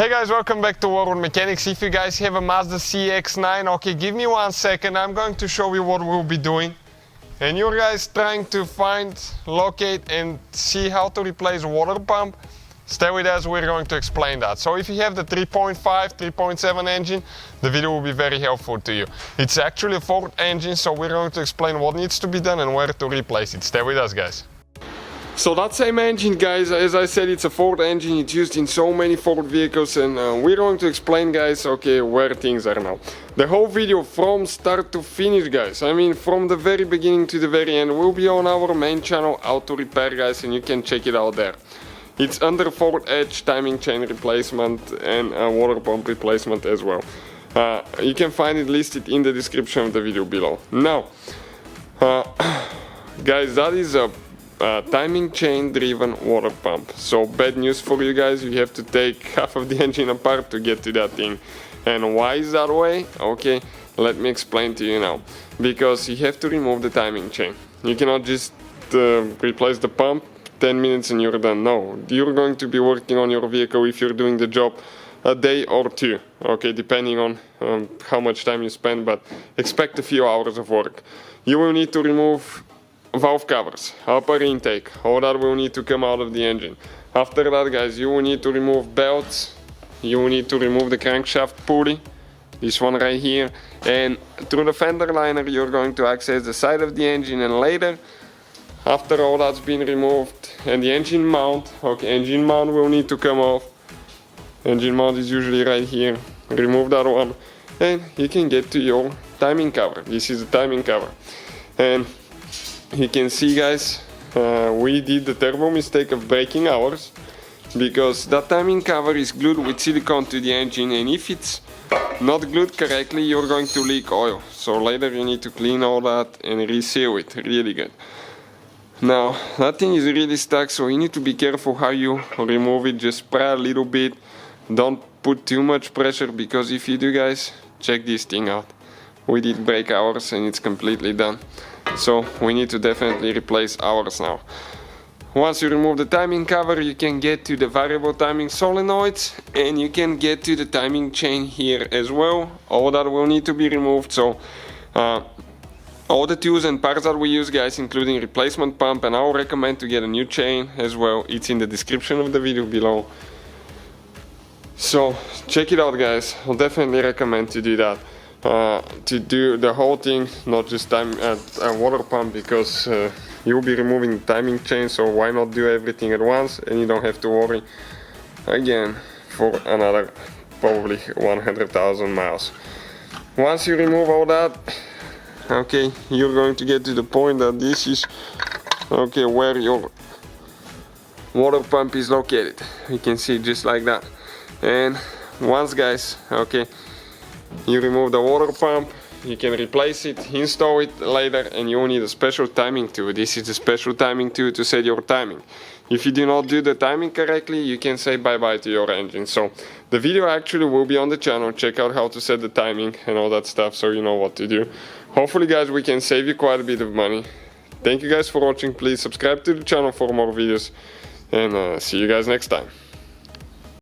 Hey guys, welcome back to World Mechanics. If you guys have a Mazda CX-9, okay, give me 1 second. I'm going to show you what we'll be doing. And you guys trying to find, locate and see how to replace water pump, stay with us, we're going to explain that. So if you have the 3.5, 3.7 engine, the video will be very helpful to you. It's actually a Ford engine, so we're going to explain what needs to be done and where to replace it. Stay with us, guys. So that same engine, guys, as I said, it's a Ford engine. It's used in so many Ford vehicles, and we're going to explain, guys, okay, where things are now. The whole video from start to finish, guys, I mean from the very beginning to the very end, will be on our main channel, Auto Repair, guys, and you can check it out there. It's under Ford Edge, timing chain replacement and water pump replacement as well. You can find it listed in the description of the video below. Now, guys, that is a timing chain driven water pump. So bad news for you guys, you have to take half of the engine apart to get to that thing. And why is that way? Okay, let me explain to you now. Because you have to remove the timing chain. You cannot just replace the pump 10 minutes and you're done. No, you're going to be working on your vehicle if you're doing the job a day or two, okay, depending on how much time you spend, but expect a few hours of work. You will need to remove valve covers, upper intake, all that will need to come out of the engine. After that, guys, you will need to remove belts, you will need to remove the crankshaft pulley, this one right here, and through the fender liner you're going to access the side of the engine, and later, after all that's been removed, and the engine mount, okay, engine mount will need to come off. Engine mount is usually right here, remove that one, and you can get to your timing cover. This is the timing cover. And you can see, guys, we did the terrible mistake of breaking ours because that timing cover is glued with silicone to the engine, and if it's not glued correctly you're going to leak oil. So later you need to clean all that and reseal it really good. Now that thing is really stuck, so you need to be careful how you remove it. Just spray a little bit, don't put too much pressure, because if you do, guys, check this thing out. We did break ours and it's completely done. So we need to definitely replace ours now. Once you remove the timing cover, you can get to the variable timing solenoids and you can get to the timing chain here as well. All that will need to be removed. So all the tools and parts that we use, guys, including replacement pump, and I will recommend to get a new chain as well. It's in the description of the video below. So check it out, guys. I'll definitely recommend to do that. To do the whole thing, not just a water pump, because you'll be removing the timing chain, so why not do everything at once and you don't have to worry again for another probably 100,000 miles. Once you remove all that, okay, you're going to get to the point that this is okay where your water pump is located. You can see just like that. And once, guys, okay, you remove the water pump, you can replace it, install it later, and you will need a special timing tool. This is a special timing tool to set your timing. If you do not do the timing correctly, you can say bye-bye to your engine. So the video actually will be on the channel. Check out how to set the timing and all that stuff so you know what to do. Hopefully, guys, we can save you quite a bit of money. Thank you guys for watching. Please subscribe to the channel for more videos, and see you guys next time.